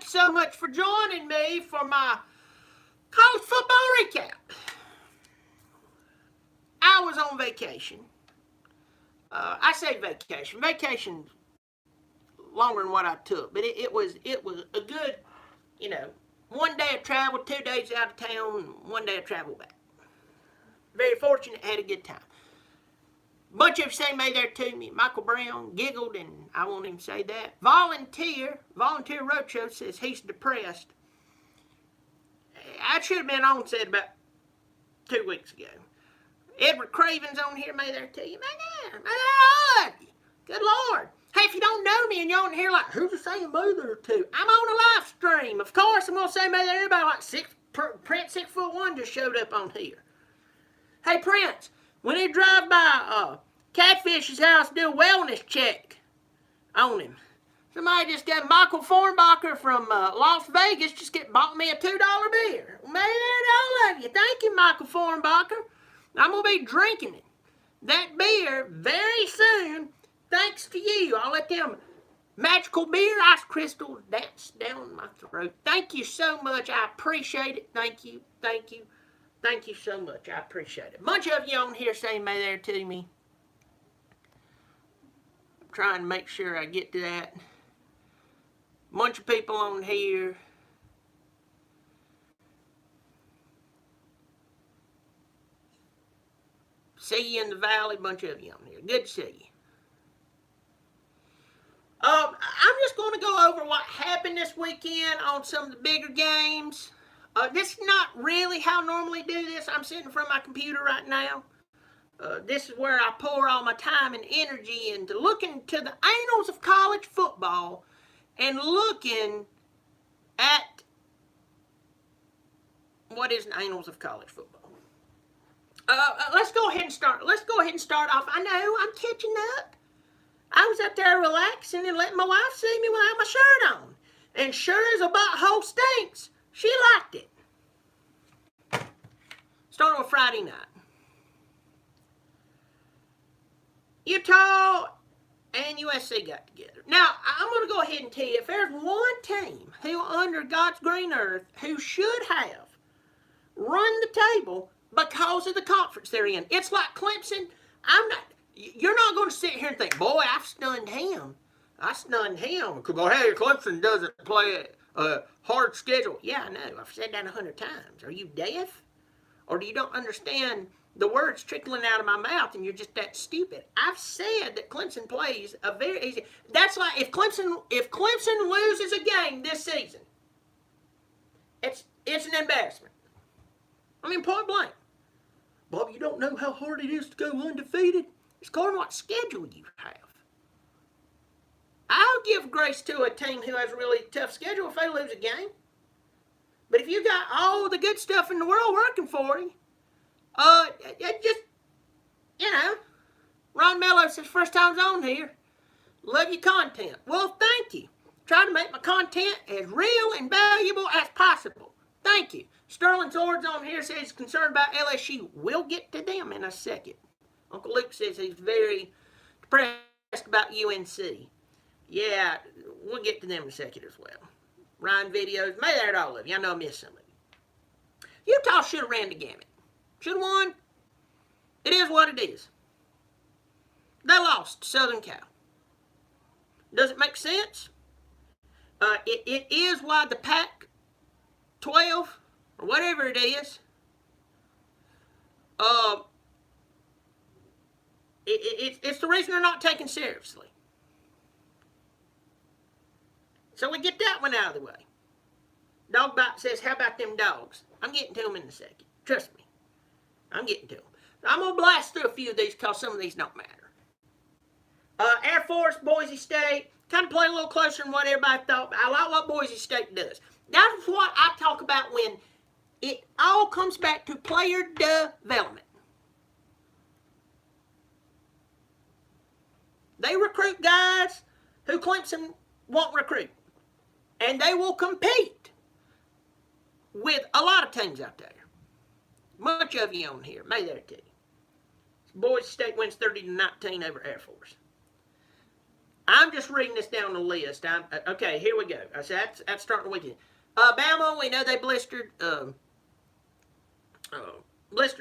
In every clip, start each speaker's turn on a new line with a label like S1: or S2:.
S1: so much for joining me for my college football recap. I was on vacation. I say vacation. Vacation longer than what I took, but it was a good, 1 day of travel, 2 days out of town, 1 day of travel back. Very fortunate, had a good time. Bunch of you say may there to me. Michael Brown giggled, and I won't even say that. Volunteer Roadshow says he's depressed. I should have been on said about 2 weeks ago. Edward Craven's on here, may there to you. May there. Good Lord. Hey, if you don't know me and you're on here like, who's it saying may there to? I'm on a live stream. Of course, I'm going to say may there. Everybody like Prince 6'1" just showed up on here. Hey, Prince. When he drive by Catfish's house, do a wellness check on him. Somebody just got Michael Fornbacher from Las Vegas just bought me a $2 beer. May there all of you. Thank you, Michael Fornbacher. I'm going to be drinking it. That beer very soon, thanks to you. I'll let them magical beer ice crystals dance down my throat. Thank you so much. I appreciate it. Thank you. Thank you. Thank you so much. I appreciate it. A bunch of you on here saying may there to me. I'm trying to make sure I get to that. A bunch of people on here. See you in the valley. A bunch of you on here. Good to see you. I'm just going to go over what happened this weekend on some of the bigger games. This is not really how I normally do this. I'm sitting in front of my computer right now. This is where I pour all my time and energy into looking to the annals of college football and looking at what is the annals of college football. Let's go ahead and start. Off. I know I'm catching up. I was up there relaxing and letting my wife see me without my shirt on. And sure as a butthole stinks, she liked it. Starting with Friday night. Utah and USC got together. Now, I'm going to go ahead and tell you, if there's one team who, under God's green earth, who should have run the table because of the conference they're in, it's like Clemson. You're not going to sit here and think, boy, I've stunned him. I stunned him. Because, hey, Clemson doesn't play a hard schedule. Yeah, I know. I've said that 100 times. Are you deaf? Or do you don't understand the words trickling out of my mouth and you're just that stupid? I've said that Clemson plays a very easy. That's like if Clemson loses a game this season, it's an embarrassment. I mean, point blank. Bob, you don't know how hard it is to go undefeated. It's according to what schedule you have. I'll give grace to a team who has a really tough schedule if they lose a game. But if you got all the good stuff in the world working for you, Ron Mello says, first time's on here. Love your content. Well, thank you. Try to make my content as real and valuable as possible. Thank you. Sterling Swords on here says he's concerned about LSU. We'll get to them in a second. Uncle Luke says he's very depressed about UNC. Yeah, we'll get to them in a second as well. Ryan videos, may there to all of you. I know I missed some of you. Utah should have ran the gamut. Should have won. It is what it is. They lost to Southern Cal. Does it make sense? It is why the Pac-12, or whatever it is, it's the reason they're not taken seriously. So we get that one out of the way. Dogbite says, how about them dogs? I'm getting to them in a second. Trust me. I'm getting to them. I'm going to blast through a few of these because some of these don't matter. Air Force, Boise State, kind of play a little closer than what everybody thought. I like what Boise State does. That's what I talk about when it all comes back to player development. They recruit guys who Clemson won't recruit. And they will compete with a lot of teams out there. Much of you on here, may there to you. Boise State wins 30-19 over Air Force. I'm just reading this down the list. Okay, here we go. I said that's starting the weekend. Alabama, we know they blistered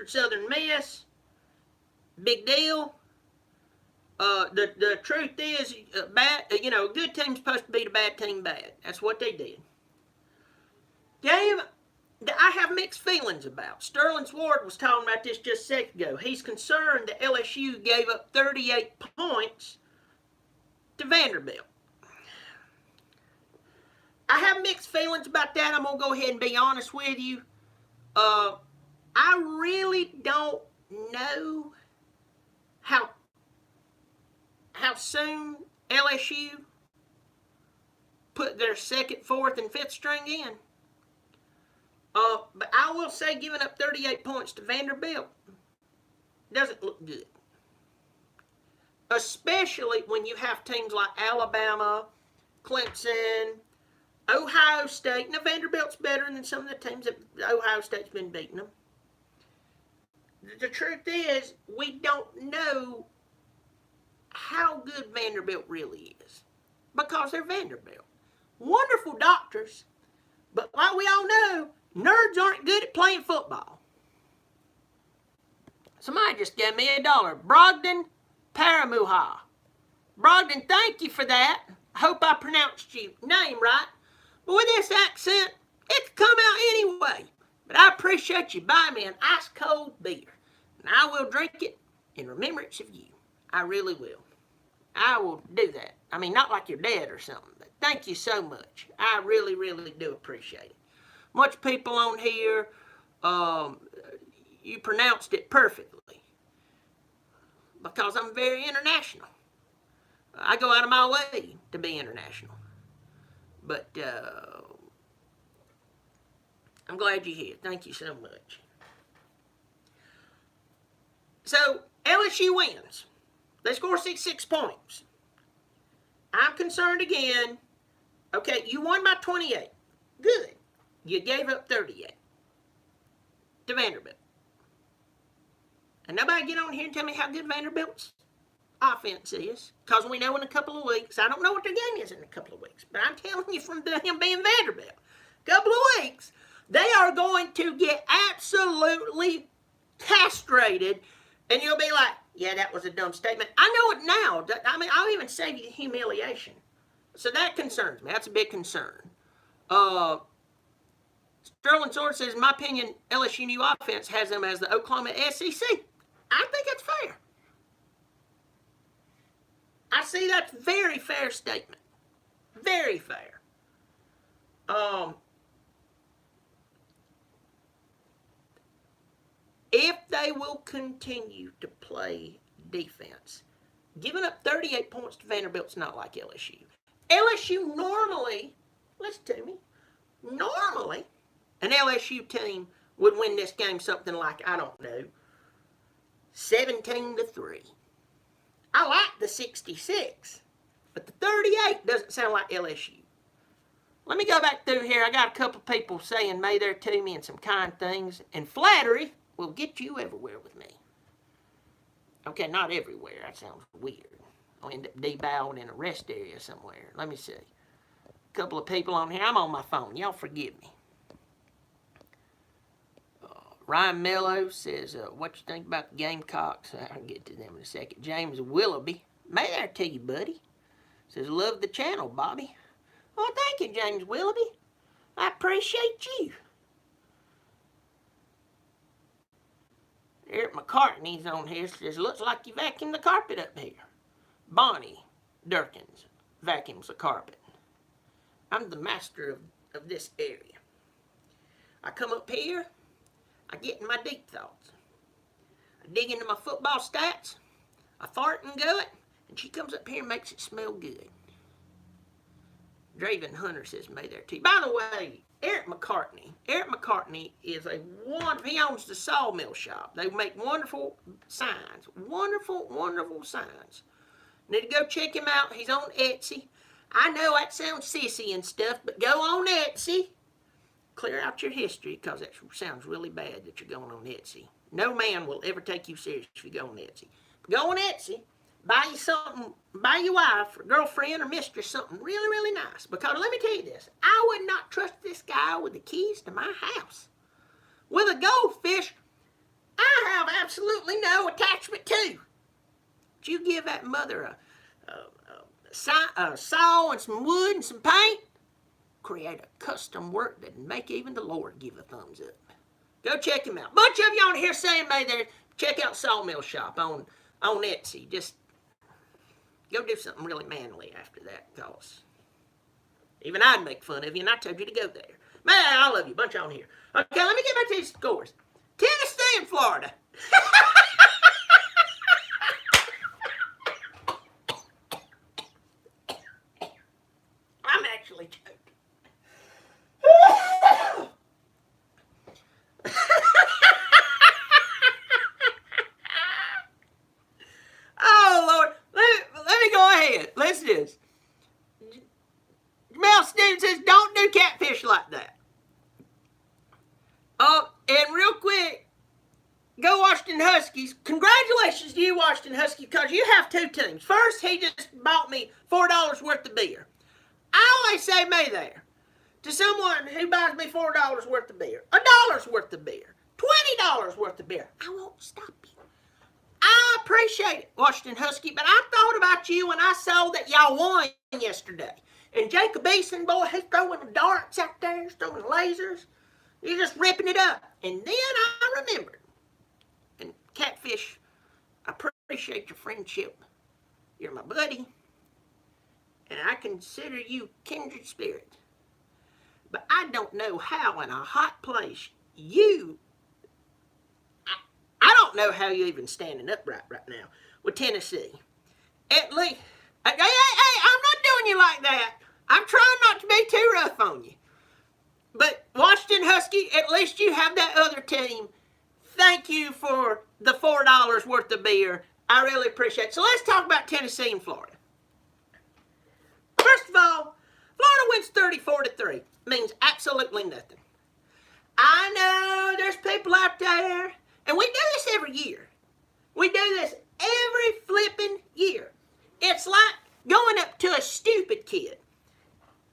S1: Southern Miss. Big deal. The truth is, a good team's supposed to beat a bad team bad. That's what they did. Game that I have mixed feelings about. Sterling Swart was talking about this just a second ago. He's concerned that LSU gave up 38 points to Vanderbilt. I have mixed feelings about that. I'm going to go ahead and be honest with you. I really don't know how soon LSU put their second, fourth, and fifth string in. But I will say giving up 38 points to Vanderbilt doesn't look good. Especially when you have teams like Alabama, Clemson, Ohio State. Now, Vanderbilt's better than some of the teams that Ohio State's been beating them. The truth is, we don't know how good Vanderbilt really is because they're Vanderbilt. Wonderful doctors, but like we all know, nerds aren't good at playing football. Somebody just gave me $1. Brogdon Paramuha. Brogdon, thank you for that. I hope I pronounced your name right. But with this accent, it could come out anyway. But I appreciate you buying me an ice cold beer. And I will drink it in remembrance of you. I really will. I will do that. I mean, not like you're dead or something, but thank you so much. I really, really do appreciate it. Much people on here, you pronounced it perfectly because I'm very international. I go out of my way to be international. But I'm glad you're here. Thank you so much. So, LSU wins. They score 66 points. I'm concerned again. Okay, you won by 28. Good. You gave up 38 to Vanderbilt. And nobody get on here and tell me how good Vanderbilt's offense is. Because we know in a couple of weeks, I don't know what their game is in a couple of weeks, but I'm telling you from him being Vanderbilt, a couple of weeks, they are going to get absolutely castrated. And you'll be like, yeah, that was a dumb statement. I know it now. I mean, I'll even save you the humiliation. So that concerns me. That's a big concern. Sterling Sword says, in my opinion, LSU new offense has them as the Oklahoma SEC. I think that's fair. I see that's a very fair statement. Very fair. If they will continue to play defense, giving up 38 points to Vanderbilt's not like LSU. LSU normally, listen to me, normally an LSU team would win this game something like, I don't know, 17-3. I like the 66, but the 38 doesn't sound like LSU. Let me go back through here. I got a couple people saying may there to me and some kind things, and flattery will get you everywhere with me. Okay, not everywhere. That sounds weird. I'll end up debowed in a rest area somewhere. Let me see. A couple of people on here. I'm on my phone. Y'all forgive me. Ryan Mello says, what you think about the Gamecocks? I'll get to them in a second. James Willoughby. May there to you, buddy. Says, love the channel, Bobby. Oh, thank you, James Willoughby. I appreciate you. Eric McCartney's on here. Says, looks like you vacuumed the carpet up here. Bonnie Dirkens vacuums the carpet. I'm the master of this area. I come up here. I get in my deep thoughts. I dig into my football stats. I fart and go it. And she comes up here and makes it smell good. Draven Hunter says, may there too. By the way, Eric McCartney is a wonderful, he owns the sawmill shop. They make wonderful signs. Wonderful, wonderful signs. Need to go check him out. He's on Etsy. I know that sounds sissy and stuff, but go on Etsy. Clear out your history, because that sounds really bad that you're going on Etsy. No man will ever take you serious if you go on Etsy. Go on Etsy, buy you something, buy your wife or girlfriend or mistress something really, really nice. Because let me tell you this, I would not trust this guy with the keys to my house. With a goldfish, I have absolutely no attachment to. But you give that mother a saw and some wood and some paint, create a custom work that'd make even the Lord give a thumbs up. Go check him out. Bunch of you on here saying, "May there, check out Sawmill Shop on Etsy." Just go do something really manly after that, cause even I'd make fun of you, and I told you to go there. Man, I love you, bunch on here. Okay, let me get back to these scores. Tennessee and Florida. I'm actually joking. Oh, Lord. Let me go ahead. Listen to this. Mel Stevens says, don't do catfish like that. Oh, and real quick, go Washington Huskies. Congratulations to you, Washington Huskies, because you have two teams. First, he just bought me $4 worth of beer. I always say may there to someone who buys me $4 worth of beer, $1 worth of beer, $20 worth of beer. I won't stop you. I appreciate it, Washington Husky, but I thought about you when I saw that y'all won yesterday. And Jacob Eason, boy, he's throwing darts out there, he's throwing lasers. He's just ripping it up. And then I remembered. And Catfish, I appreciate your friendship. You're my buddy. And I consider you kindred spirit. But I don't know how in a hot place I don't know how you even standing upright right now with Tennessee. At least, hey, I'm not doing you like that. I'm trying not to be too rough on you. But Washington Husky, at least you have that other team. Thank you for the $4 worth of beer. I really appreciate it. So let's talk about Tennessee and Florida. First of all, Florida wins 34-3. Means absolutely nothing. I know there's people out there, and we do this every year. We do this every flipping year. It's like going up to a stupid kid,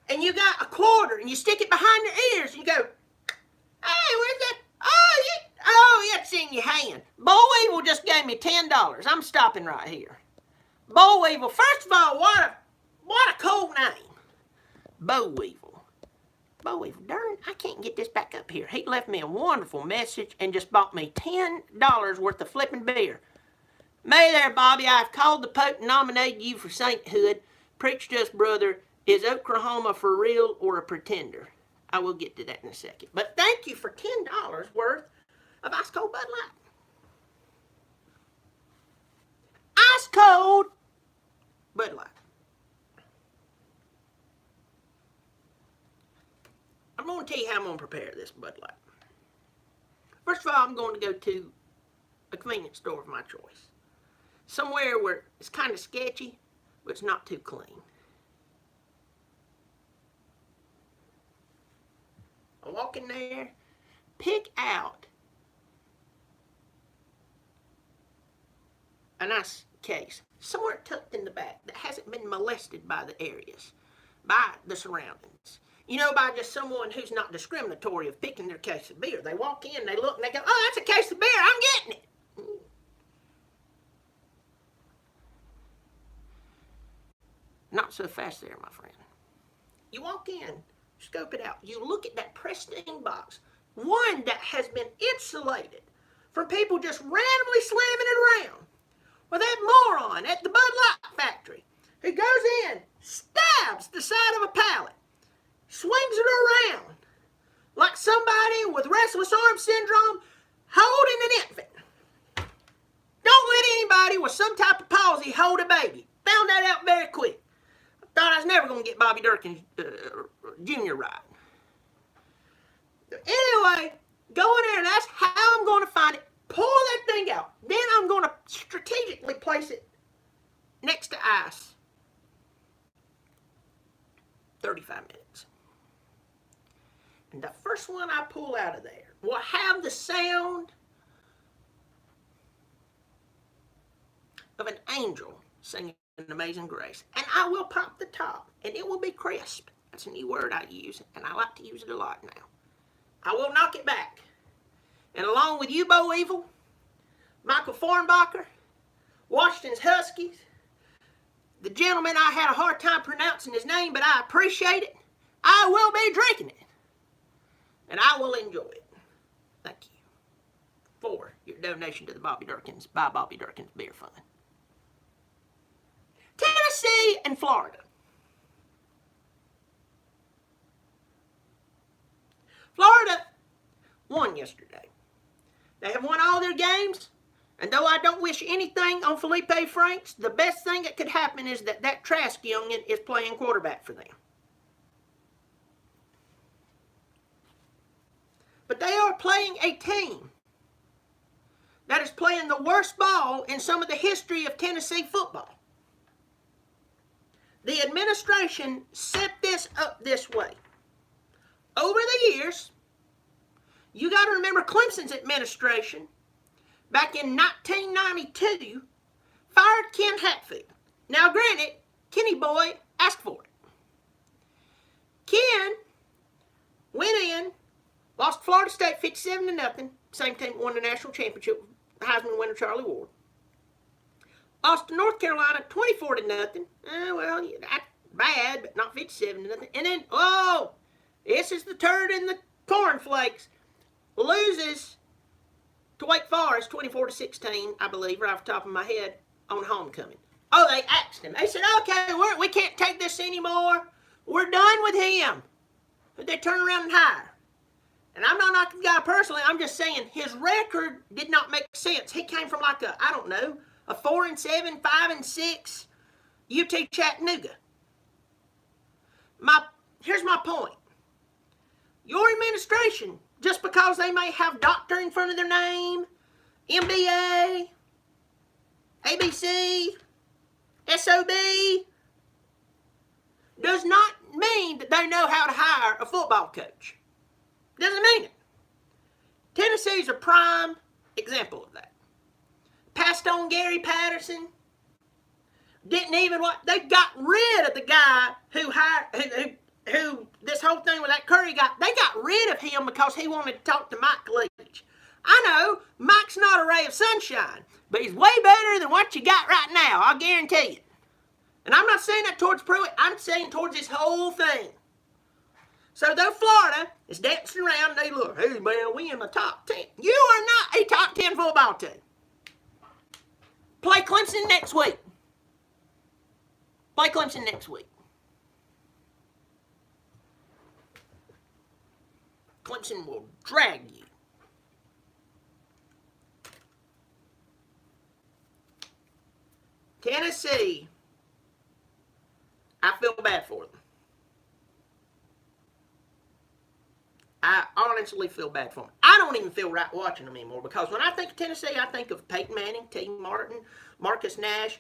S1: and you got a quarter, and you stick it behind their ears, and you go, "Hey, where's that? Oh, it's in your hand." Bo Weevil just gave me $10. I'm stopping right here. Bo Weevil, first of all, what a cool name. Bo Weevil. Bo Weevil, darn, I can't get this back up here. He left me a wonderful message and just bought me $10 worth of flipping beer. May there, Bobby, I've called the Pope and nominated you for sainthood. Preach to us, brother. Is Oklahoma for real or a pretender? I will get to that in a second. But thank you for $10 worth of ice cold Bud Light. Ice cold Bud Light. I'm going to tell you how I'm going to prepare this Bud Light. First of all, I'm going to go to a convenience store of my choice. Somewhere where it's kind of sketchy, but it's not too clean. I walk in there, pick out a nice case, somewhere tucked in the back that hasn't been molested by the areas, by the surroundings. You know, by just someone who's not discriminatory of picking their case of beer. They walk in, they look, and they go, "Oh, that's a case of beer, I'm getting it." Not so fast there, my friend. You walk in, scope it out. You look at that pristine box, one that has been insulated from people just randomly slamming it around. Well, that moron at the Bud Light factory who goes in, stabs the side of a pallet, swings it around like somebody with restless arm syndrome holding an infant. Don't let anybody with some type of palsy hold a baby. Found that out very quick. I thought I was never going to get Bobby Dirkens Jr. right. Anyway, go in there, and that's how I'm going to find it. Pull that thing out. Then I'm going to strategically place it next to ice. 35 minutes. And the first one I pull out of there will have the sound of an angel singing Amazing Grace. And I will pop the top, and it will be crisp. That's a new word I use, and I like to use it a lot now. I will knock it back. And along with you, Bo Evil, Michael Fornbacher, Washington's Huskies, the gentleman I had a hard time pronouncing his name, but I appreciate it, I will be drinking it. And I will enjoy it. Thank you for your donation to the Bobby Dirkens by Bobby Dirkens Beer Fund. Tennessee and Florida. Florida won yesterday. They have won all their games, and though I don't wish anything on Felipe Franks, the best thing that could happen is that Trask youngin is playing quarterback for them. But they are playing a team that is playing the worst ball in some of the history of Tennessee football. The administration set this up this way. Over the years, you got to remember Clemson's administration, back in 1992, fired Ken Hatfield. Now, granted, Kenny Boy asked for it. Ken went in, lost Florida State 57-0. Same team won the national championship, Heisman winner Charlie Ward. Lost to North Carolina 24-0. Well, that's bad, but not 57-0. And then, this is the turd in the cornflakes. Loses to Wake Forest 24-16, I believe, right off the top of my head, on homecoming. Oh, they asked him. They said, okay, we can't take this anymore. We're done with him. But they turn around and hire. And I'm not knocking the guy personally. I'm just saying his record did not make sense. He came from like a 4-7, 5-6 UT Chattanooga. Here's my point. Your administration, just because they may have doctor in front of their name, MBA, ABC, SOB, does not mean that they know how to hire a football coach. Doesn't mean it. Tennessee's a prime example of that. Passed on Gary Patterson. They got rid of the guy who this whole thing with that Curry guy, they got rid of him because he wanted to talk to Mike Leach. I know, Mike's not a ray of sunshine, but he's way better than what you got right now, I'll guarantee you. And I'm not saying that towards Pruitt, I'm saying towards this whole thing. So though Florida is dancing around and they look, hey man, we in the top 10. You are not a top 10 football team. Play Clemson next week. Play Clemson next week. Clemson will drag you. Tennessee, I feel bad for them. I honestly feel bad for them. I don't even feel right watching them anymore because when I think of Tennessee, I think of Peyton Manning, T. Martin, Marcus Nash,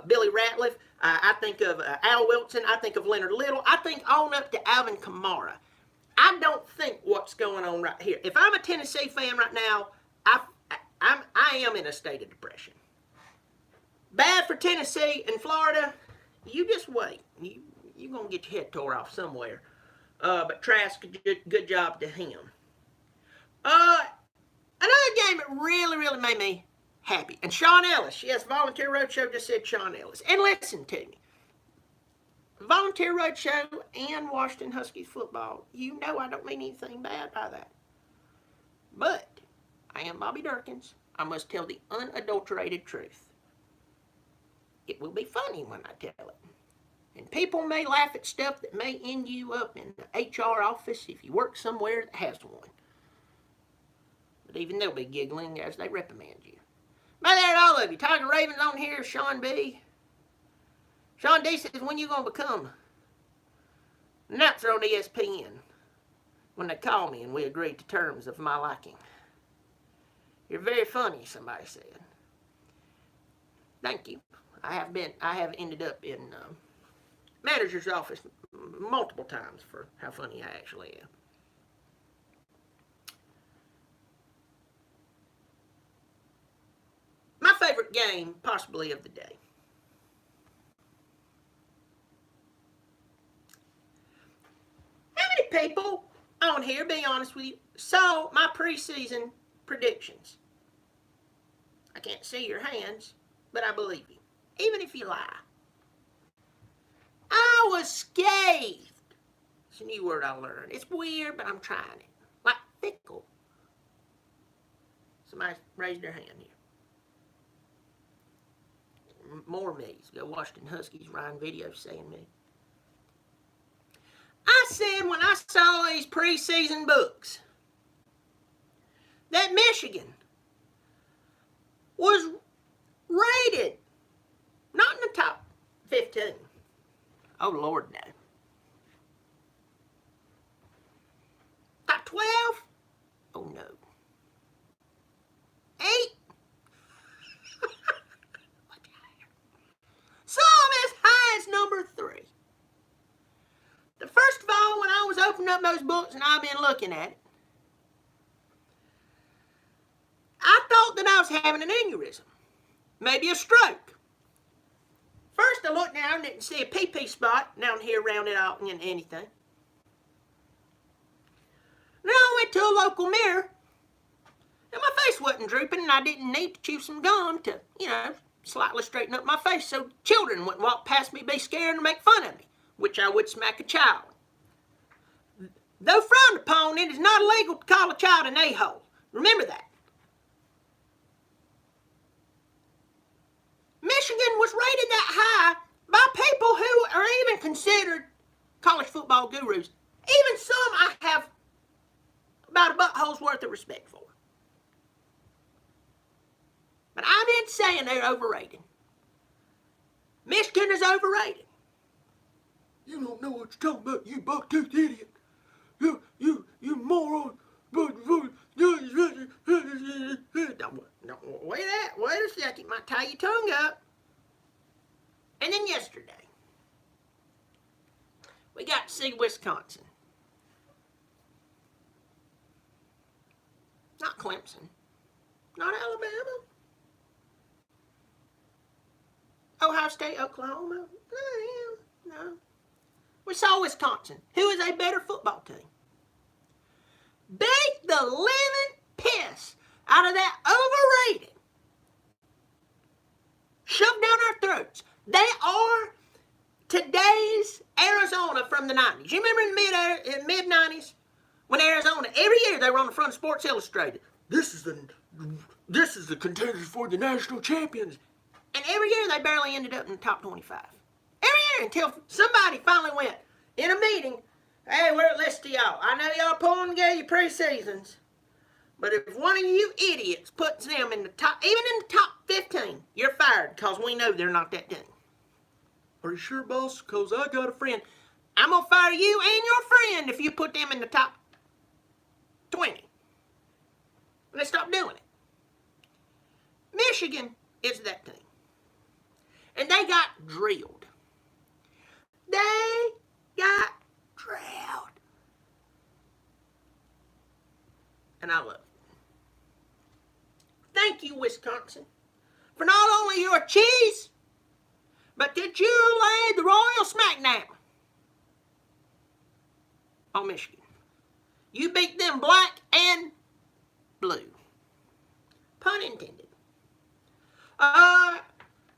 S1: Billy Ratliff. I think of Al Wilson. I think of Leonard Little. I think on up to Alvin Kamara. I don't think what's going on right here. If I'm a Tennessee fan right now, I am in a state of depression. Bad for Tennessee and Florida. You just wait. You're going to get your head tore off somewhere. But Trask, good job to him. Another game that really, really made me happy. And Sean Ellis. Yes, Volunteer Roadshow just said Sean Ellis. And listen to me. Volunteer Roadshow and Washington Huskies football. You know I don't mean anything bad by that. But I am Bobby Dirkens. I must tell the unadulterated truth. It will be funny when I tell it. And people may laugh at stuff that may end you up in the HR office if you work somewhere that has one. But even they'll be giggling as they reprimand you. By there to all of you. Tiger Ravens on here, Sean B. Sean D says, when you going to become an announcer on ESPN? When they call me and we agree to terms of my liking. You're very funny, somebody said. Thank you. I have ended up in manager's office multiple times for how funny I actually am. My favorite game, possibly of the day. on here, be honest with you, saw my preseason predictions. I can't see your hands, but I believe you, even if you lie. I was scathed. It's a new word I learned. It's weird, but I'm trying it. Like fickle. Somebody raised their hand here. More me's. Go Washington Huskies, Ryan videos saying me. I said when I saw these preseason books that Michigan was rated not in the top 15. Oh, Lord, no. Top 12? Oh, no. 8? Some as high as number 3. First of all, when I was opening up those books and I've been looking at it, I thought that I was having an aneurysm. Maybe a stroke. First I looked down and didn't see a pee-pee spot down here around it all and anything. Then I went to a local mirror and my face wasn't drooping and I didn't need to chew some gum to, slightly straighten up my face so children wouldn't walk past me, be scared, and make fun of me, which I would smack a child. Though frowned upon, it is not illegal to call a child an a-hole. Remember that. Michigan was rated that high by people who are even considered college football gurus. Even some I have about a butthole's worth of respect for. But I'm not saying they're overrated. Michigan is overrated. You don't know what you're talking about, you buck-toothed idiot. You moron. Wait a second. Might tie your tongue up. And then yesterday, we got to see Wisconsin. Not Clemson. Not Alabama. Ohio State, Oklahoma. No. We saw Wisconsin, who is a better football team. Beat the living piss out of that overrated. Shoved down our throats. They are today's Arizona from the 90s. You remember in the mid-90s when Arizona, every year they were on the front of Sports Illustrated. This is the contenders for the national champions. And every year they barely ended up in the top 25. Every year until somebody finally went in a meeting, hey, we're at list to y'all. I know y'all pulling together your pre-seasons, but if one of you idiots puts them in the top, even in the top 15, you're fired because we know they're not that team. Are you sure, boss? Because I got a friend. I'm going to fire you and your friend if you put them in the top 20. And they stop doing it. Michigan is that team. And they got drilled. They got drilled. And I love it. Thank you, Wisconsin, for not only your cheese, but that you laid the royal smackdown on Michigan. You beat them black and blue. Pun intended.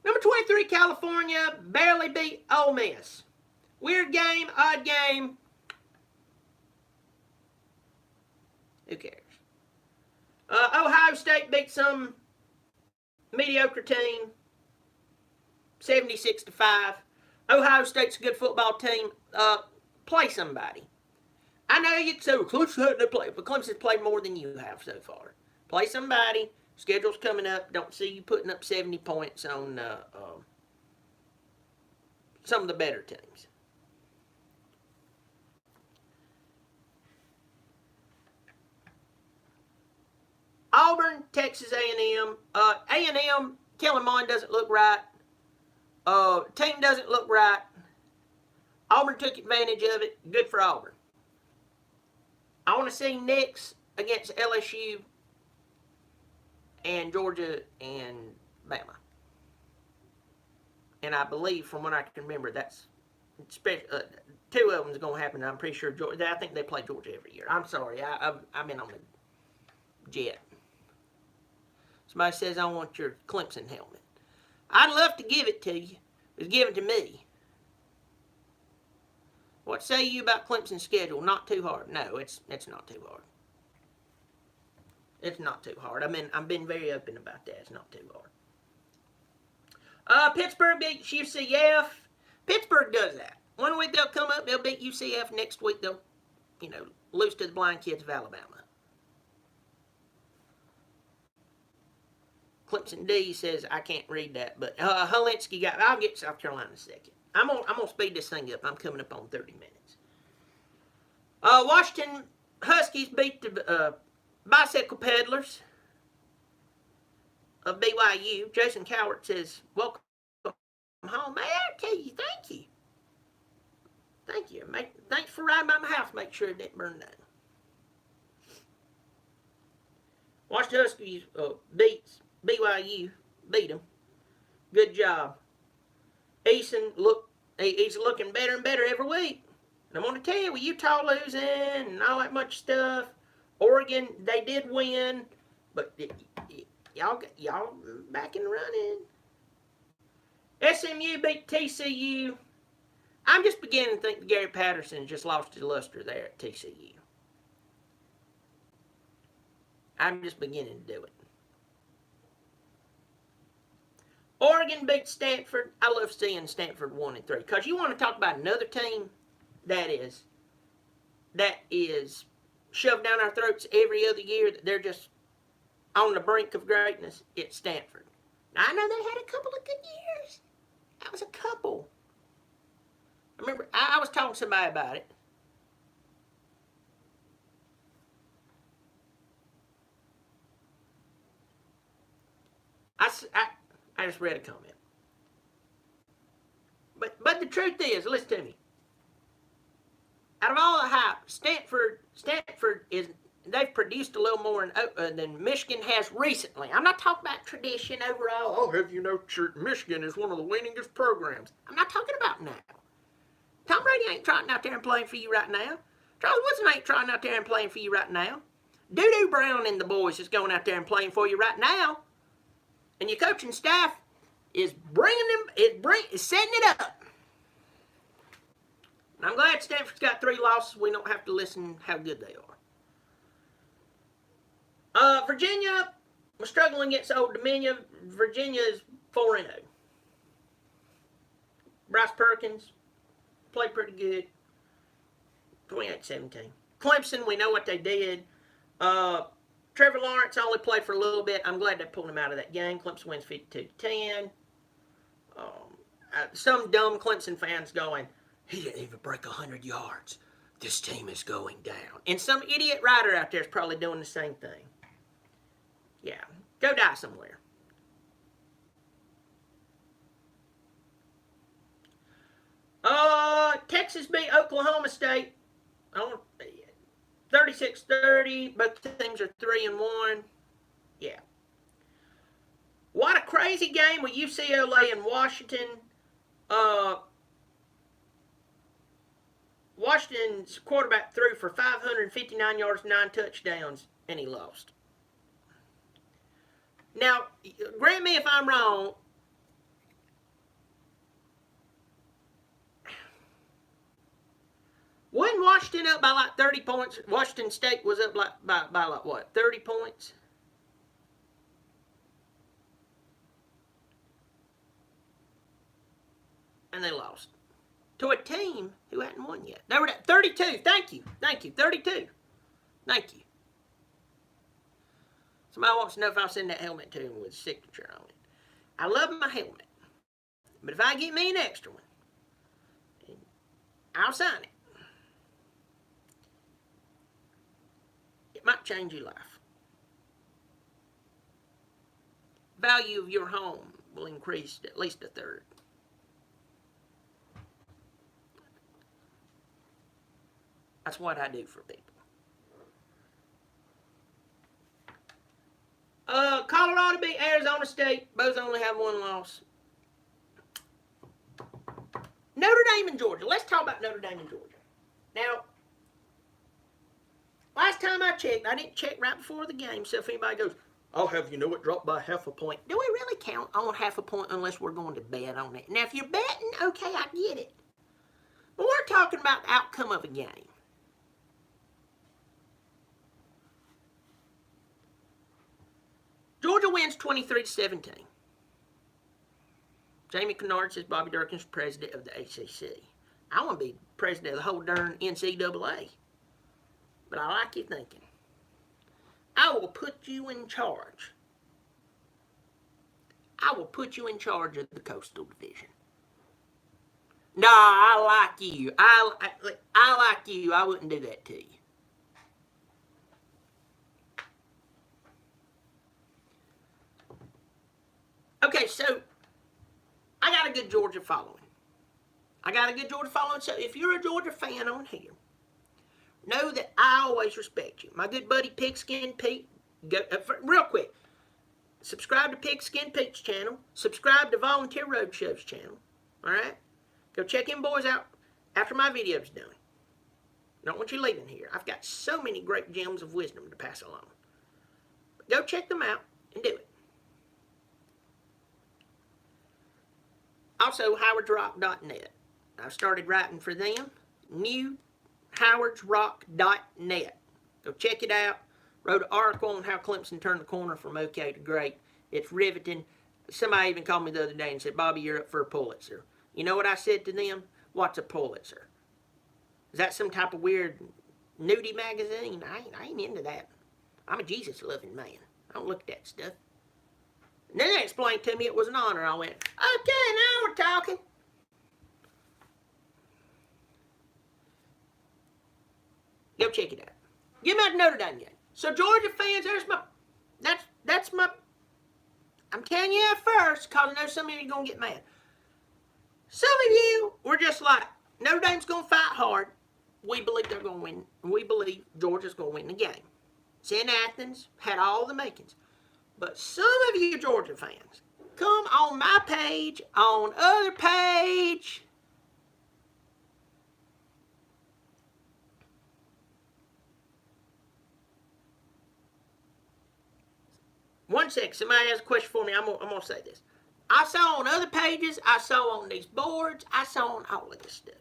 S1: Number 23, California, barely beat Ole Miss. Weird game, odd game. Who cares? Ohio State beat some mediocre team, 76-5. Ohio State's a good football team. Play somebody. I know you'd say, well, Clemson hadn't played, but Clemson's played more than you have so far. Play somebody. Schedule's coming up. Don't see you putting up 70 points on some of the better teams. Auburn, Texas A&M. A&M, Kellen Mond doesn't look right. Team doesn't look right. Auburn took advantage of it. Good for Auburn. I want to see Knicks against LSU and Georgia and Bama. And I believe, from what I can remember, that's Two of them is going to happen. I'm pretty sure Georgia. I think they play Georgia every year. I'm sorry. I've been on the jet. Somebody says, I want your Clemson helmet. I'd love to give it to you. It's given to me. What say you about Clemson's schedule? Not too hard. No, it's not too hard. It's not too hard. I've been very open about that. It's not too hard. Pittsburgh beats UCF. Pittsburgh does that. One week they'll come up, they'll beat UCF. Next week they'll, lose to the blind kids of Alabama. Clemson D says, I can't read that, but Holinsky I'll get South Carolina in a second. I'm gonna speed this thing up. I'm coming up on 30 minutes. Washington Huskies beat the Bicycle Peddlers of BYU. Jason Cowart says, welcome home. Man, I tell you, thank you. Thank you. Thanks for riding by my house. Make sure it didn't burn down. Washington Huskies beats BYU. Beat them. Good job. Eason, he's looking better and better every week. And I'm going to tell you, with Utah losing and all that much stuff, Oregon, they did win, but y'all back in the running. SMU beat TCU. I'm just beginning to think that Gary Patterson just lost his luster there at TCU. I'm just beginning to do it. Oregon beat Stanford. I love seeing Stanford 1-3 because you want to talk about another team that is shoved down our throats every other year, that they're just on the brink of greatness. It's Stanford. Now, I know they had a couple of good years. That was a couple. I remember I was talking to somebody about it. I just read a comment. But the truth is, listen to me. Out of all the hype, Stanford is, they've produced a little more than Michigan has recently. I'm not talking about tradition overall. Oh, have you know Michigan is one of the winningest programs. I'm not talking about now. Tom Brady ain't trotting out there and playing for you right now. Charles Woodson ain't trotting out there and playing for you right now. Doo-Doo Brown and the boys is going out there and playing for you right now. And your coaching staff is setting it up. And I'm glad Stanford's got 3 losses. We don't have to listen how good they are. Virginia was struggling against Old Dominion. Virginia is 4-0. Bryce Perkins played pretty good. 28-17. Clemson, we know what they did. Trevor Lawrence only played for a little bit. I'm glad they pulled him out of that game. Clemson wins 52-10. Some dumb Clemson fans going, he didn't even break 100 yards. This team is going down. And some idiot writer out there is probably doing the same thing. Yeah, go die somewhere. Texas beat Oklahoma State. 36-30. Both teams are 3-1. Yeah. What a crazy game with UCLA and Washington. Washington's quarterback threw for 559 yards, 9 touchdowns, and he lost. Now, grant me if I'm wrong. Wasn't Washington up by like 30 points? Washington State was up by like what, 30 points? And they lost to a team who hadn't won yet. They were at 32. Thank you. 32. Thank you. Somebody wants to know if I'll send that helmet to him with a signature on it. I love my helmet. But if I get me an extra one, I'll sign it. It might change your life. Value of your home will increase at least a third. That's what I do for people. Colorado beat Arizona State. Both only have 1 loss. No Notre Dame and Georgia. Let's talk about Notre Dame and Georgia. Now, last time I checked, I didn't check right before the game, so if anybody goes, I'll have you know it dropped by half a point. Do we really count on half a point unless we're going to bet on it? Now, if you're betting, okay, I get it. But we're talking about the outcome of a game. Georgia wins 23-17. Jamie Kennard says Bobby Dirkens is president of the ACC. I want to be president of the whole darn NCAA. But I like your thinking. I will put you in charge. I will put you in charge of the Coastal Division. Nah, I like you. I like you. I wouldn't do that to you. Okay, so I got a good Georgia following. So if you're a Georgia fan on here, know that I always respect you. My good buddy Pigskin Pete, real quick, subscribe to Pigskin Pete's channel. Subscribe to Volunteer Roadshow's channel. All right? Go check them boys out after my video's done. Don't want you leaving here. I've got so many great gems of wisdom to pass along. But go check them out and do it. Also, howardsrock.net. I've started writing for them. New howardsrock.net. Go check it out. Wrote an article on how Clemson turned the corner from okay to great. It's riveting. Somebody even called me the other day and said, Bobby, you're up for a Pulitzer. You know what I said to them? What's a Pulitzer? Is that some type of weird nudie magazine? I ain't into that. I'm a Jesus-loving man. I don't look at that stuff. And then they explained to me it was an honor. I went, okay, now we're talking. Go check it out. Get out to Notre Dame game. So Georgia fans, that's my, I'm telling you that first, because I know some of you are going to get mad. Some of you were just like, Notre Dame's going to fight hard. We believe they're going to win. We believe Georgia's going to win the game. It's in Athens, had all the makings. But some of you Georgia fans, come on my page, on other page. One second, somebody has a question for me. I'm gonna say this. I saw on other pages, I saw on these boards, I saw on all of this stuff.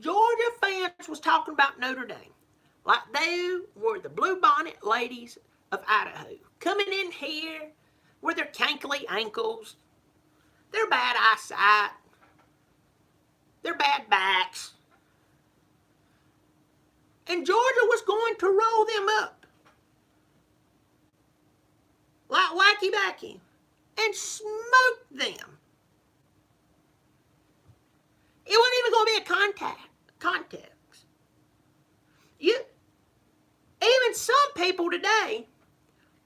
S1: Georgia fans was talking about Notre Dame like they were the blue bonnet ladies of Idaho, coming in here with their cankly ankles, their bad eyesight, their bad backs. And Georgia was going to roll them up like wacky-backy and smoke them. It wasn't even going to be a contest. Even some people today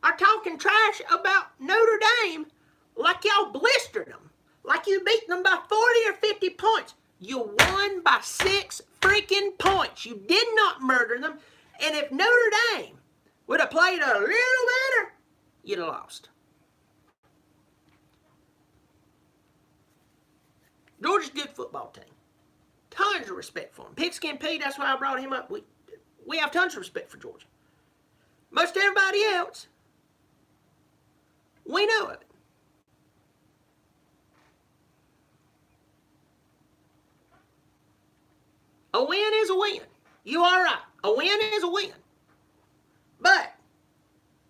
S1: are talking trash about Notre Dame like y'all blistered them, like you beat them by 40 or 50 points. You won by 6 freaking points. You did not murder them. And if Notre Dame would have played a little better, you'd have lost. Georgia's a good football team. Tons of respect for him. Pigskin Pete, that's why I brought him up. We have tons of respect for Georgia. Most everybody else, we know of it. A win is a win. You are right. A win is a win. But,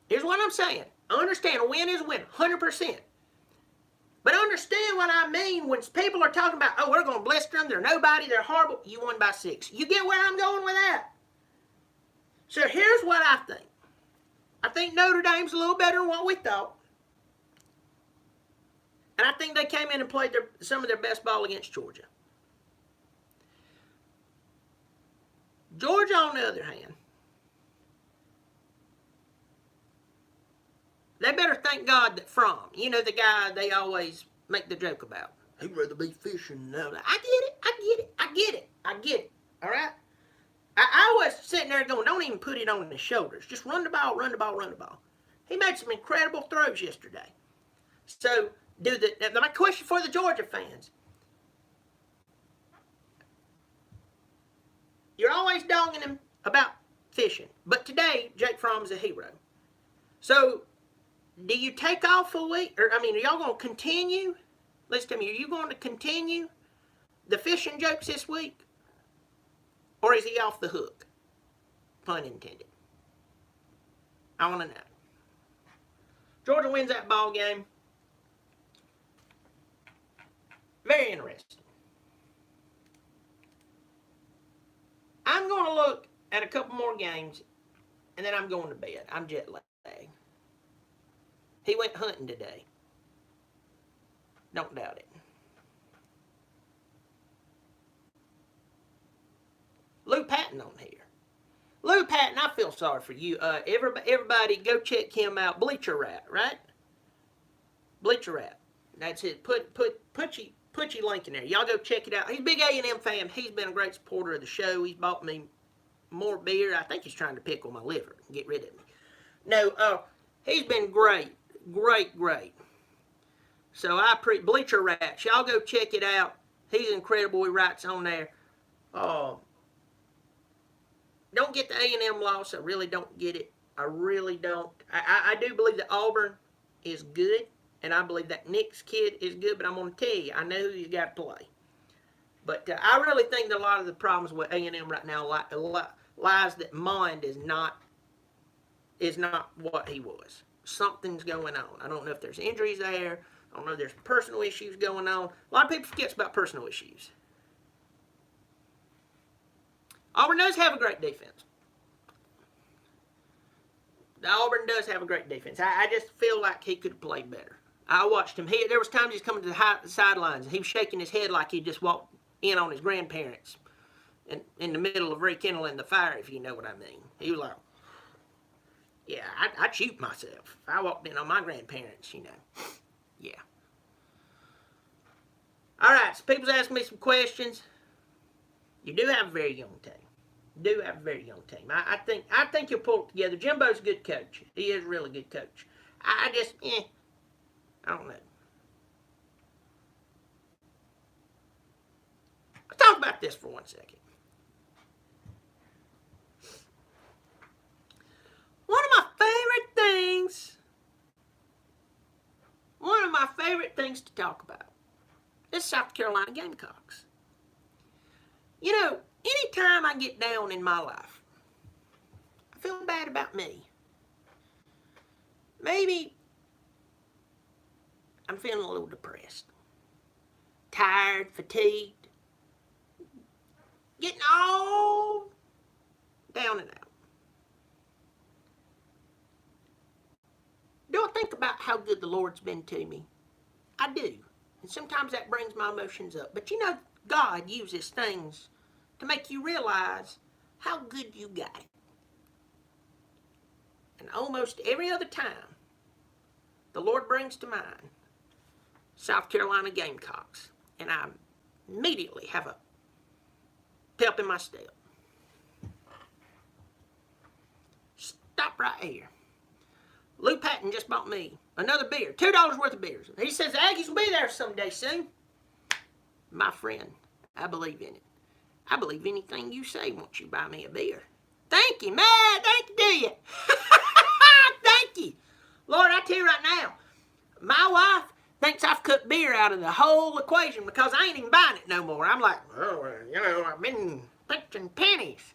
S1: here's what I'm saying. I understand a win is a win, 100%. But understand what I mean when people are talking about, oh, we're going to blister them, they're nobody, they're horrible. You won by 6. You get where I'm going with that? So here's what I think. I think Notre Dame's a little better than what we thought. And I think they came in and played some of their best ball against Georgia. Georgia, on the other hand, they better thank God that Fromm, you know, the guy they always make the joke about. He'd rather be fishing now. I get it. All right? I was sitting there going, don't even put it on his shoulders. Just run the ball. He made some incredible throws yesterday. So, my question for the Georgia fans, everybody's dogging him about fishing. But today, Jake Fromm's a hero. So, do you take off a week? Or, are y'all going to continue? Listen to me, are you going to continue the fishing jokes this week? Or is he off the hook? Pun intended. I want to know. Georgia wins that ball game. Very interesting. I'm going to look at a couple more games, and then I'm going to bed. I'm jet lagged. He went hunting today. Don't doubt it. Lou Patton on here. Lou Patton, I feel sorry for you. Everybody go check him out. Bleacher Rat, right? Bleacher Rat. That's it. Put your link in there. Y'all go check it out. He's a big A&M fan. He's been a great supporter of the show. He's bought me more beer. I think he's trying to pickle my liver and get rid of me. No, he's been great. Great. So I Bleacher Rat. Y'all go check it out. He's incredible. He writes on there. Don't get the A&M loss. I really don't get it. I really don't. I do believe that Auburn is good, and I believe that Nick's kid is good, but I'm going to tell you, I know who you got to play. But I really think that a lot of the problems with A&M right now lies that Mond is not what he was. Something's going on. I don't know if there's injuries there. I don't know if there's personal issues going on. A lot of people forget about personal issues. Auburn does have a great defense. Auburn does have a great defense. I just feel like he could have played better. I watched him. There was times he's coming to the sidelines, and he was shaking his head like he just walked in on his grandparents in the middle of rekindling the fire, if you know what I mean. He was like, yeah, I'd shoot myself if I walked in on my grandparents, Yeah. All right, so people's asking me some questions. You do have a very young team. I think you'll pull it together. Jimbo's a good coach. He is a really good coach. I don't know. Let's talk about this for 1 second. One of my favorite things to talk about is South Carolina Gamecocks. Anytime I get down in my life, I feel bad about me. Maybe I'm feeling a little depressed, tired, fatigued, getting all down and out. Do I think about how good the Lord's been to me? I do. And sometimes that brings my emotions up. But God uses things to make you realize how good you got it. And almost every other time, the Lord brings to mind South Carolina Gamecocks. And I immediately have a pep in my step. Stop right here. Lou Patton just bought me another beer, $2 worth of beers. He says the Aggies will be there someday soon. My friend, I believe in it. I believe anything you say once you buy me a beer. Thank you, man. Thank you, do you? Thank you. Lord, I tell you right now, my wife thinks I've cut beer out of the whole equation because I ain't even buying it no more. I'm like, I've been pinching pennies.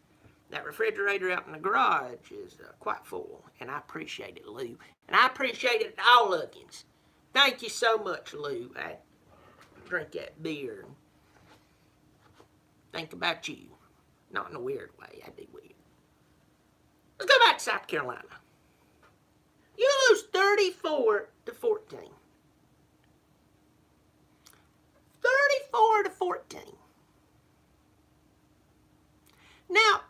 S1: That refrigerator out in the garage is quite full, and I appreciate it, Lou. And I appreciate it, all of you. Thank you so much, Lou. I drink that beer and think about you. Not in a weird way. I'd be weird. Let's go back to South Carolina. You lose 34-14. 34-14. Now,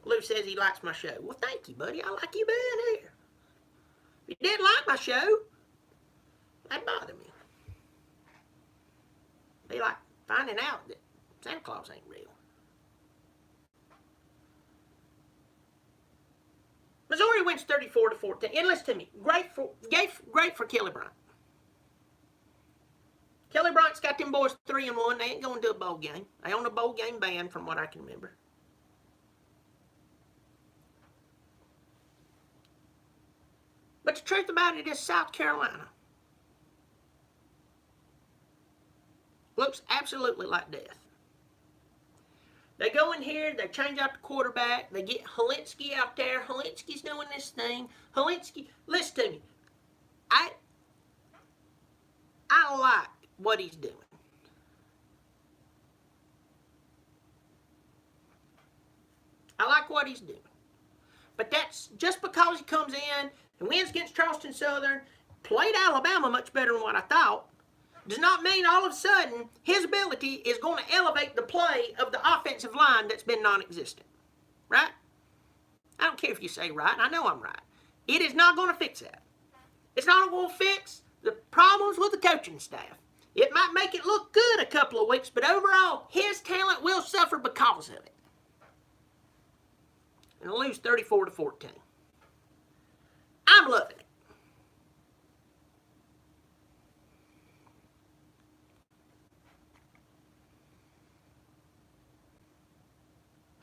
S1: Lou says he likes my show. Well, thank you, buddy. I like you being here. If you didn't like my show, that'd bother me. Be like finding out that Santa Claus ain't real. Missouri wins 34-14. And listen to me, great for Kelly Bryant. Kelly Bryant's got them boys 3-1. They ain't going to a bowl game. They on a bowl game ban from what I can remember. But the truth about it is South Carolina looks absolutely like death. They go in here, they change out the quarterback, they get Helinski out there. Helinski's doing this thing. Helinski, listen to me. I like what he's doing. I like what he's doing. But that's just because he comes in and wins against Charleston Southern, played Alabama much better than what I thought, does not mean all of a sudden his ability is going to elevate the play of the offensive line that's been non-existent. Right? I don't care if you say right. I know I'm right. It is not going to fix that. It's not going to fix the problems with the coaching staff. It might make it look good a couple of weeks, but overall, his talent will suffer because of it. And they'll lose 34-14. I'm loving it.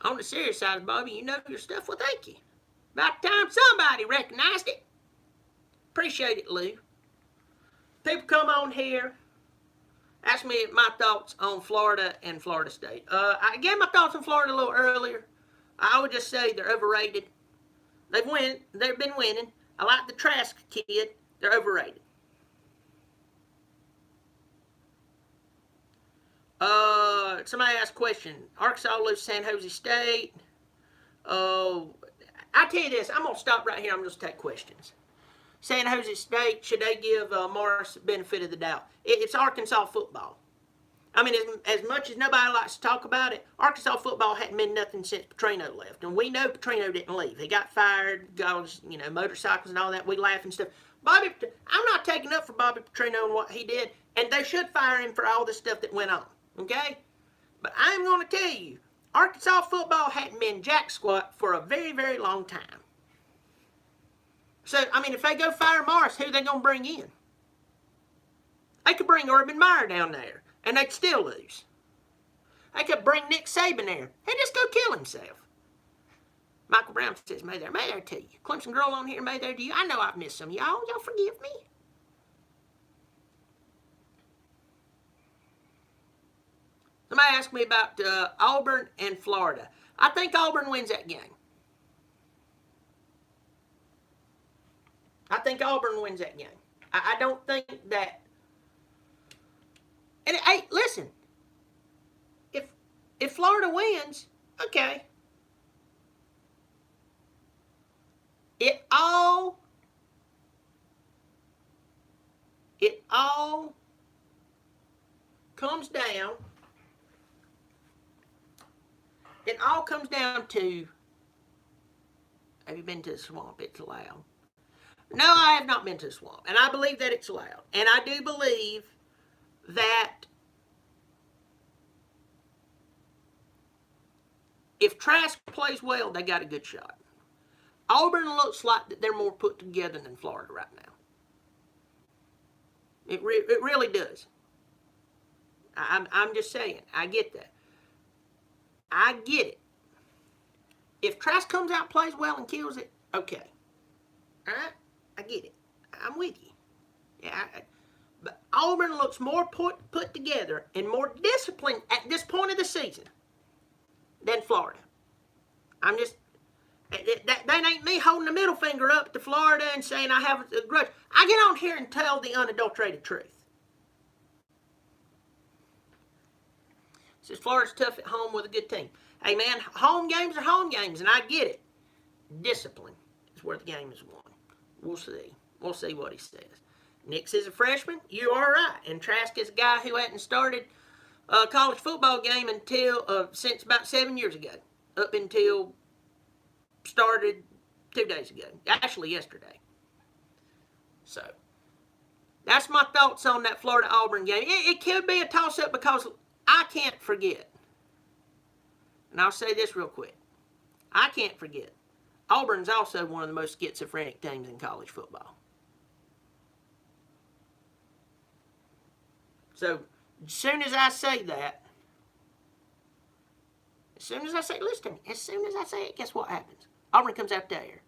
S1: On the serious side, Bobby, you know your stuff. Well, thank you. About time somebody recognized it. Appreciate it, Lou. People come on here, ask me my thoughts on Florida and Florida State. I gave my thoughts on Florida a little earlier. I would just say they're overrated. They've been winning. I like the Trask kid. They're overrated. Somebody asked a question. Arkansas lose San Jose State. I tell you this. I'm going to stop right here. I'm just going to take questions. San Jose State, should they give Morris the benefit of the doubt? It's Arkansas football. I mean, as much as nobody likes to talk about it, Arkansas football hadn't been nothing since Petrino left. And we know Petrino didn't leave. He got fired, got, motorcycles and all that. We laugh and stuff. I'm not taking up for Bobby Petrino and what he did. And they should fire him for all the stuff that went on. Okay? But I'm going to tell you, Arkansas football hadn't been jack squat for a very, very long time. So, if they go fire Morris, who are they going to bring in? They could bring Urban Meyer down there, and they'd still lose. They could bring Nick Saban there. He'd just go kill himself. Michael Brown says, may there to you. Clemson girl on here, may there to you. I know I've missed some of y'all. Y'all forgive me. Somebody asked me about Auburn and Florida. I think Auburn wins that game. I think Auburn wins that game. I don't think that. And hey, listen. If Florida wins, okay. It all comes down. It all comes down to, have you been to the swamp? It's allowed. No, I have not been to the swamp. And I believe that it's allowed. And I do believe that if Trask plays well, they got a good shot. Auburn looks like that they're more put together than Florida right now. It really does. I'm just saying. I get that. I get it. If Trask comes out, plays well, and kills it, okay. All right? I get it. I'm with you. Yeah. But Auburn looks more put together and more disciplined at this point of the season than Florida. I'm just... That ain't me holding the middle finger up to Florida and saying I have a grudge. I get on here and tell the unadulterated truth. Says Florida's tough at home with a good team. Hey man, home games are home games, and I get it. Discipline is where the game is won. We'll see. We'll see what he says. Nix is a freshman. You are right. And Trask is a guy who hadn't started a college football game until since about 7 years ago, up until started 2 days ago. Actually, yesterday. So, that's my thoughts on that Florida-Auburn game. It could be a toss-up because I can't forget. And I'll say this real quick. I can't forget. Auburn's also one of the most schizophrenic teams in college football. So, as soon as I say that, listen to me, as soon as I say it, guess what happens? Auburn comes out there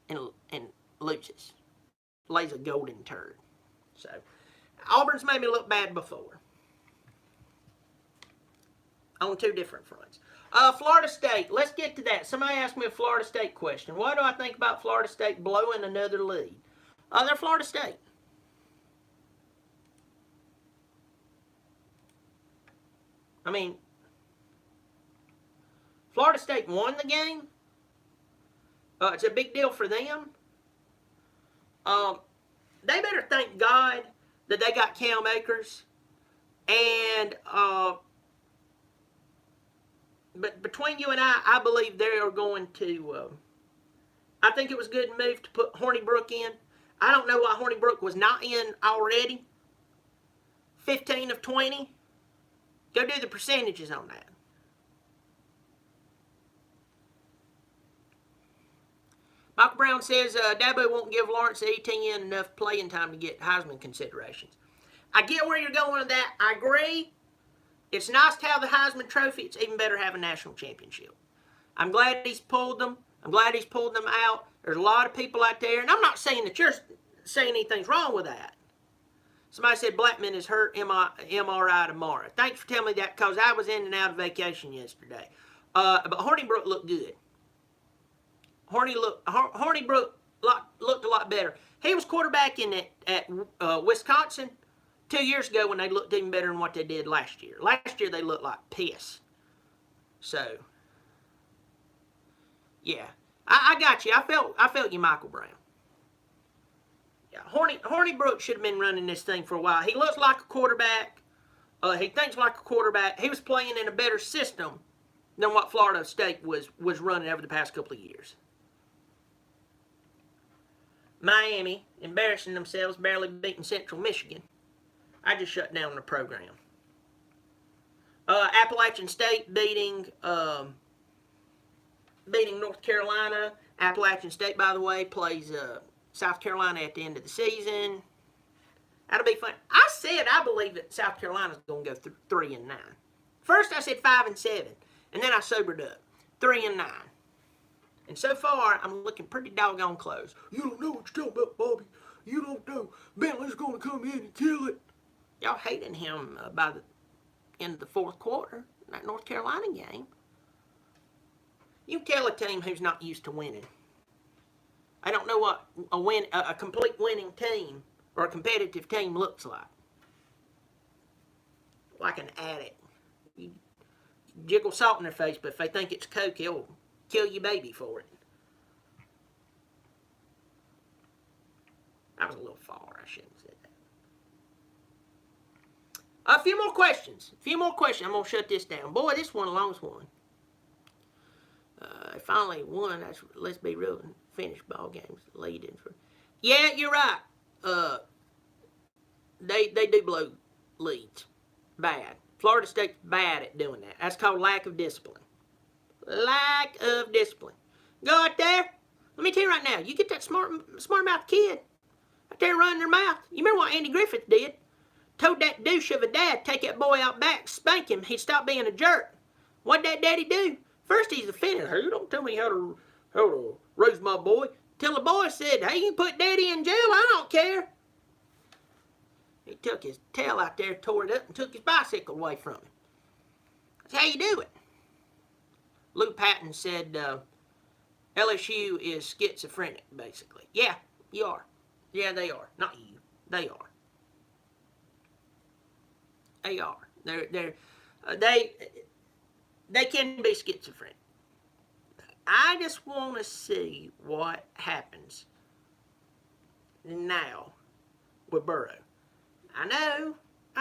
S1: and loses. Lays a golden turd. So, Auburn's made me look bad before. On two different fronts. Florida State, let's get to that. Somebody asked me a Florida State question. What do I think about Florida State blowing another lead? They're Florida State. I mean, Florida State won the game. It's a big deal for them. They better thank God that they got Cam Akers. And, but between you and I believe they are going to, I think it was a good move to put Hornibrook in. I don't know why Hornibrook was not in already. 15 of 20. Go do the percentages on that. Michael Brown says Dabo won't give Lawrence Etienne enough playing time to get Heisman considerations. I get where you're going with that. I agree. It's nice to have the Heisman Trophy. It's even better to have a national championship. I'm glad he's pulled them. I'm glad he's pulled them out. There's a lot of people out there, and I'm not saying that you're saying anything's wrong with that. Somebody said Blackman is hurt MRI tomorrow. Thanks for telling me that because I was in and out of vacation yesterday. But Hornibrook looked good. Hornibrook looked a lot better. He was quarterbacking at Wisconsin 2 years ago when they looked even better than what they did last year. Last year they looked like piss. So, yeah, I got you. I felt you, Michael Brown. Yeah, Hornibrook should have been running this thing for a while. He looks like a quarterback. He thinks like a quarterback. He was playing in a better system than what Florida State was running over the past couple of years. Miami, embarrassing themselves, barely beating Central Michigan. I just shut down the program. Appalachian State beating North Carolina. Appalachian State, by the way, plays South Carolina at the end of the season. That'll be fun. I said I believe that South Carolina's going to go 3-9. First I said 5-7, and then I sobered up. 3-9. And so far, I'm looking pretty doggone close. You don't know what you're talking about, Bobby. You don't know. Bentley's going to come in and kill it. Y'all hating him by the end of the fourth quarter, that North Carolina game. You tell a team who's not used to winning. I don't know what a complete winning team or a competitive team looks like. Like an addict. You jiggle salt in their face, but if they think it's Coke, he'll kill your baby for it. That was a little far. I shouldn't have said that. A few more questions. I'm going to shut this down. Boy, this one, the longest one. Finally won. Let's be real and finish ball games. Leading for. Yeah, you're right. They do blow leads. Bad. Florida State's bad at doing that. That's called lack of discipline. Lack of discipline. Go out there. Let me tell you right now. You get that smart mouth kid out there running their mouth. You remember what Andy Griffith did? Told that douche of a dad, take that boy out back, spank him. He'd stop being a jerk. What'd that daddy do? First he's offended. Hey, don't tell me how to raise my boy. Till the boy said, hey, you can put daddy in jail. I don't care. He took his tail out there, tore it up, and took his bicycle away from him. That's how you do it. Lou Patton said LSU is schizophrenic, basically. Yeah, you are. Yeah, they are. Not you. They are. They are. They can be schizophrenic. I just want to see what happens now with Burrow. I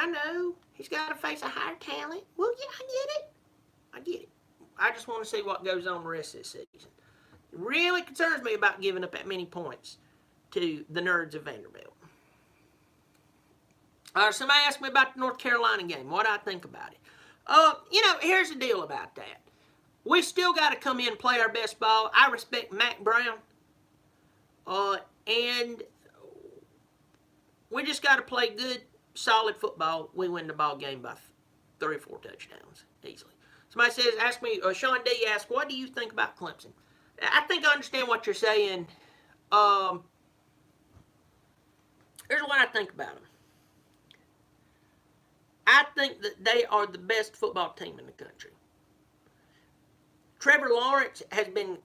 S1: know. He's got to face a higher talent. Well, yeah, I get it. I just want to see what goes on the rest of this season. It really concerns me about giving up that many points to the nerds of Vanderbilt. Somebody asked me about the North Carolina game. What do I think about it? Here's the deal about that. We still got to come in and play our best ball. I respect Mac Brown. And we just got to play good solid football, we win the ball game by 3 or 4 touchdowns easily. Somebody says, ask me, Sean D asks, what do you think about Clemson? I think I understand what you're saying. Here's what I think about them. I think that they are the best football team in the country. Trevor Lawrence has been...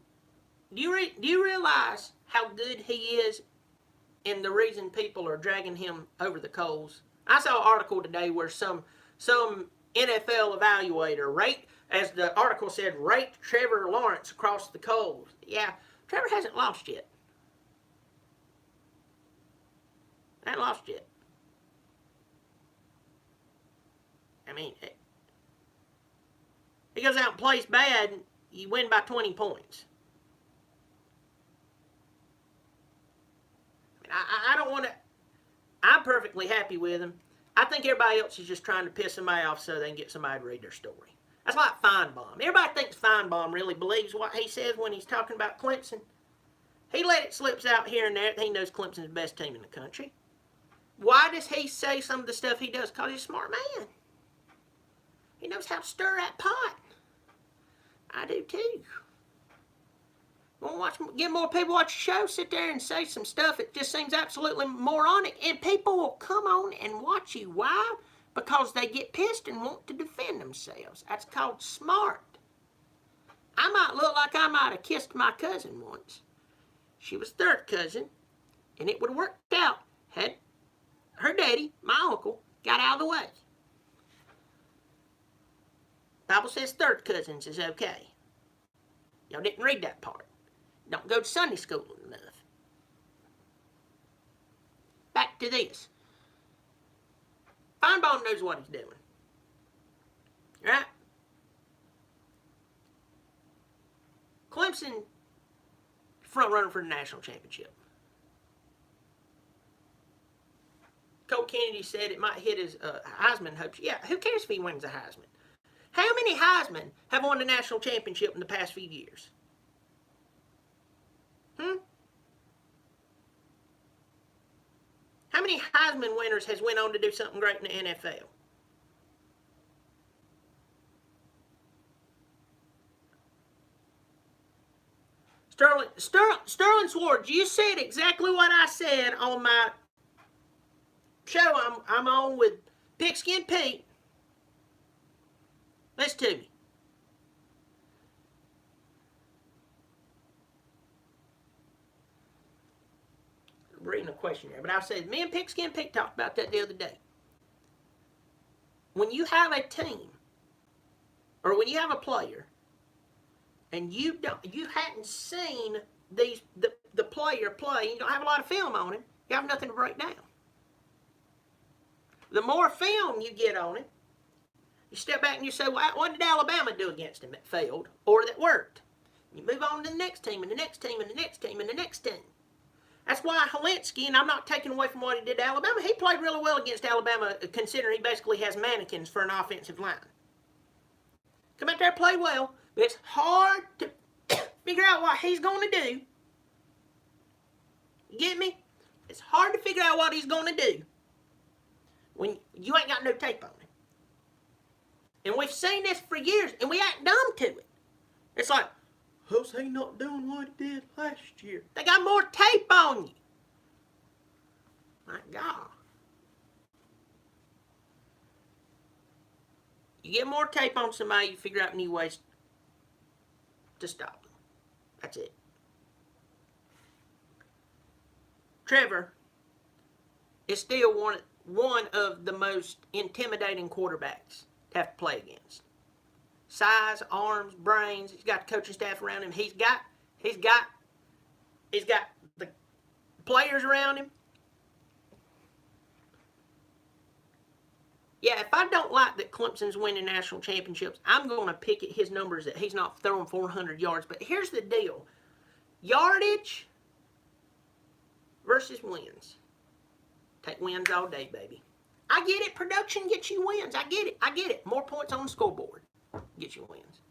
S1: Do you realize how good he is and the reason people are dragging him over the coals? I saw an article today where some NFL evaluator as the article said, rate Trevor Lawrence across the coals. Yeah, Trevor hasn't lost yet. Hasn't lost yet. I mean, he goes out and plays bad, you win by 20 points. I don't want to... I'm perfectly happy with him. I think everybody else is just trying to piss somebody off so they can get somebody to read their story. That's like Feinbaum. Everybody thinks Feinbaum really believes what he says when he's talking about Clemson. He let it slip out here and there that he knows Clemson's the best team in the country. Why does he say some of the stuff he does? Because he's a smart man. He knows how to stir that pot. I do too. Want to get more people watch the show, sit there and say some stuff that just seems absolutely moronic, and people will come on and watch you. Why? Because they get pissed and want to defend themselves. That's called smart. I might look like I might have kissed my cousin once. She was third cousin, and it would have worked out had her daddy, my uncle, got out of the way. Bible says third cousins is okay. Y'all didn't read that part. Don't go to Sunday school enough. Back to this. Feinbaum knows what he's doing. Right? Clemson, front runner for the national championship. Cole Kennedy said it might hit his Heisman hopes. Yeah, who cares if he wins a Heisman? How many Heisman have won the national championship in the past few years? How many Heisman winners has went on to do something great in the NFL? Sterling Swartz, you said exactly what I said on my show I'm on with Pigskin Pete. Listen to me. I'm reading a question there, but I said, me and Pigskin Pete talked about that the other day. When you have a team, or when you have a player, and you hadn't seen the player play, you don't have a lot of film on him, you have nothing to break down. The more film you get on him, you step back and you say, well, what did Alabama do against him that failed or that worked? You move on to the next team and the next team and the next team and the next team. That's why Helinski, and I'm not taking away from what he did to Alabama, he played really well against Alabama, considering he basically has mannequins for an offensive line. Come out there and play well, but it's hard to figure out what he's going to do. You get me? It's hard to figure out what he's going to do when you ain't got no tape on him. And we've seen this for years, and we act dumb to it. It's like, how's he not doing what he did last year? They got more tape on you. My God. You get more tape on somebody, you figure out new ways to stop them. That's it. Trevor is still one of the most intimidating quarterbacks to have to play against. Size, arms, brains. He's got the coaching staff around him. He's got the players around him. Yeah, if I don't like that Clemson's winning national championships, I'm going to pick at his numbers that he's not throwing 400 yards. But here's the deal. Yardage versus wins. Take wins all day, baby. I get it. Production gets you wins. I get it. More points on the scoreboard gets you wins.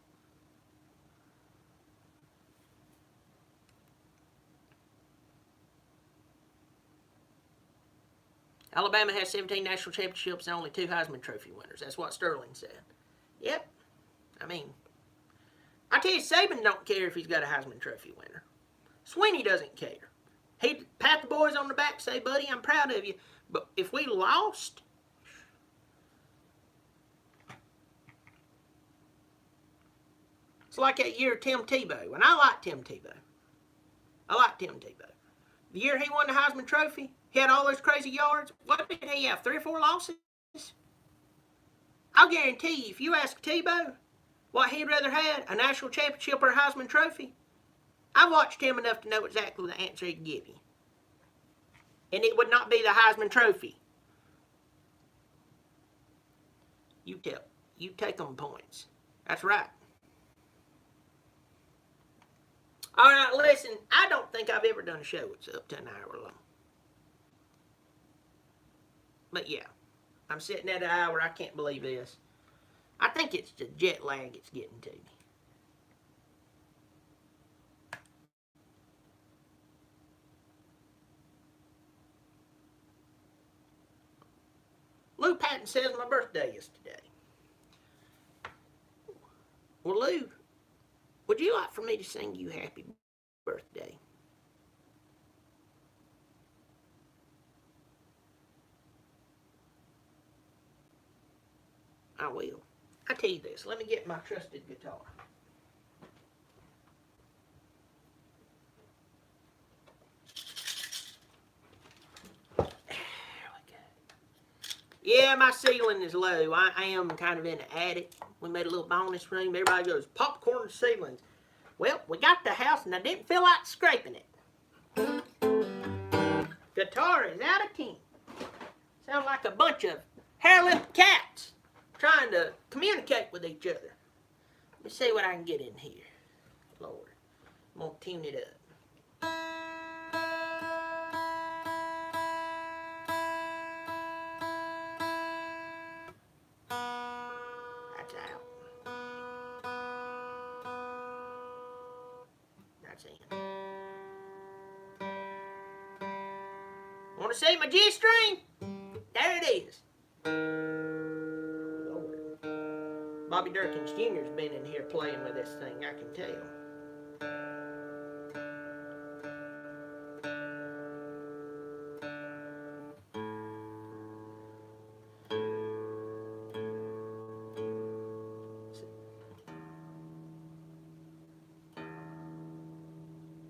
S1: Alabama has 17 national championships and only 2 Heisman Trophy winners. That's what Sterling said. Yep. I mean, I tell you, Saban don't care if he's got a Heisman Trophy winner. Sweeney doesn't care. He'd pat the boys on the back and say, buddy, I'm proud of you. But if we lost, it's like that year Tim Tebow. And I like Tim Tebow. The year he won the Heisman Trophy, he had all those crazy yards. What did he have, 3 or 4 losses? I'll guarantee you, if you ask Tebow what he'd rather have, a national championship or a Heisman Trophy, I've watched him enough to know exactly the answer he'd give you. And it would not be the Heisman Trophy. You take them points. That's right. All right, listen, I don't think I've ever done a show that's up to an hour long. But yeah, I'm sitting at an hour. I can't believe this. I think it's the jet lag it's getting to me. Lou Patton says my birthday is today. Well, Lou, would you like for me to sing you happy birthday? I will. I tell you this. Let me get my trusted guitar. There we go. Yeah, my ceiling is low. I am kind of in the attic. We made a little bonus room. Everybody goes, popcorn ceilings. Well, we got the house and I didn't feel like scraping it. Guitar is out of tune. Sound like a bunch of hair-lipped cats trying to communicate with each other. Let me see what I can get in here. Lord, I'm going to tune it up. That's out. That's in. Want to see my G string? There it is. Bobby Dirkens Jr. has been in here playing with this thing, I can tell.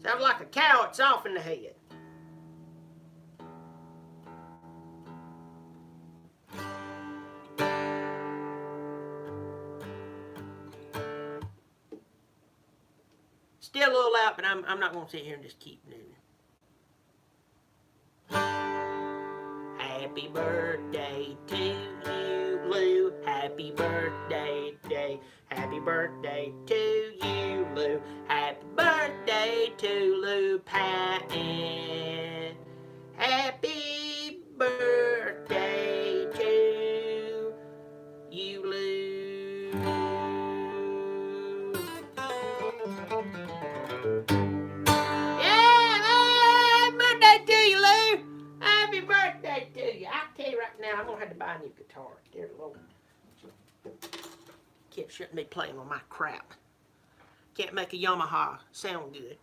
S1: Sounds like a cow that's off in the head. Still a little out, but I'm not going to sit here and just keep doing it. Happy birthday to you, Lou. Happy birthday day. Happy birthday to you, Lou. Happy birthday to Lou Patton. Happy birthday to you, Lou. Now, I'm going to have to buy a new guitar. Dear Lord. Kids shouldn't be playing with my crap. Can't make a Yamaha sound good.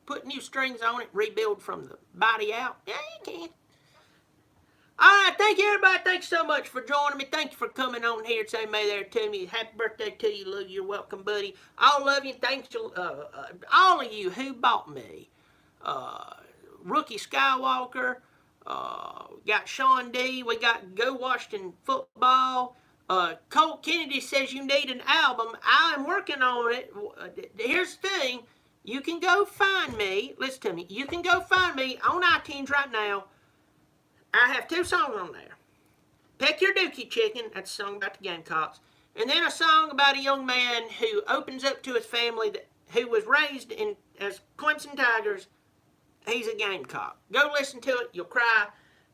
S1: Put new strings on it, rebuild from the body out. Yeah, you can. All right, thank you, everybody. Thanks so much for joining me. Thank you for coming on here and saying may there to me. Happy birthday to you, Lou. You're welcome, buddy. All of you. Thanks to all of you who bought me. Rookie Skywalker. Got Sean D. We got Go Washington Football. Colt Kennedy says you need an album. I'm working on it. Here's the thing. You can go find me. Listen to me. You can go find me on iTunes right now. I have 2 songs on there. Peck Your Dookie Chicken. That's a song about the Gamecocks. And then a song about a young man who opens up to his family who was raised as Clemson Tigers. He's a Gamecock. Go listen to it. You'll cry.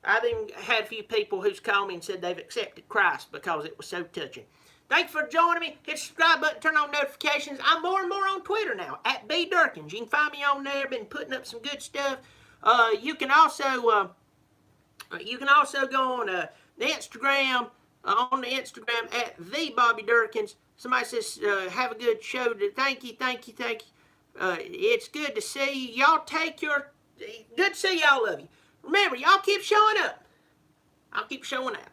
S1: I've even had a few people who's called me and said they've accepted Christ because it was so touching. Thanks for joining me. Hit the subscribe button. Turn on notifications. I'm more and more on Twitter now. At B Dirkens. You can find me on there. Been putting up some good stuff. You can also You can also go on the Instagram, at the Bobby Dirkens. Somebody says, have a good show. Thank you. It's good to see you. Y'all good to see all of you. Remember, y'all keep showing up. I'll keep showing out.